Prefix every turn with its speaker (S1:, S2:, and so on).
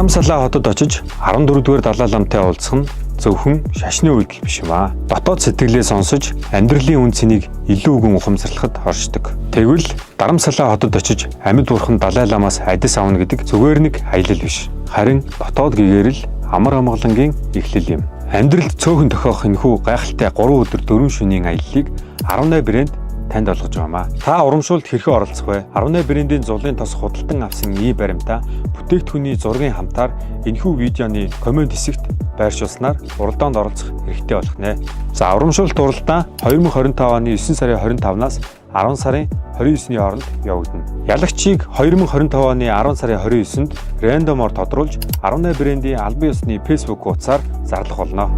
S1: Дарамсалаа хотод очиж 14-р Далай ламтай уулзах нь зөвхөн шашны үйлдэл биш юм аа. Дотоод сэтгэлээ сонсож амьдралын үн цэнийг илүү өгөн ухамсарлахад оршдог. Тэгвэл Дарамсалаа хотод очиж амьд бурхан Далай ламаас адис авна гэдэг зүгээр нэг хаялал биш. Харин дотоод гэгэрэл амар амгалангийн эхлэл юм. Амьдралд цөөхөн тохиох энэхүү гайхалтай 3 өдөр 4 шөнийн аяллыг 18 брэнд танд олгож байгаамаа. Та урамшуулт хэрхэн оролцох вэ? 18 брэндийн зулын тос худалдан авсан баримтаа бүтээгдэхүүний зургийн хамтаар энэхүү видеоны комент хэсэгт байршуулснаар уралдаанд оролцох хэрэгтэй болох нэ. За урамшуулт уралдаан 2025 оны 9 сарын 25-наас 10 сарын 29-ний хооронд явагдана. Ялагчийг 2025 оны 10 сарын 29-нд рандомоор тодруулж 18 брэндийн албан ёсны Facebook хуудасаар зарлах болно.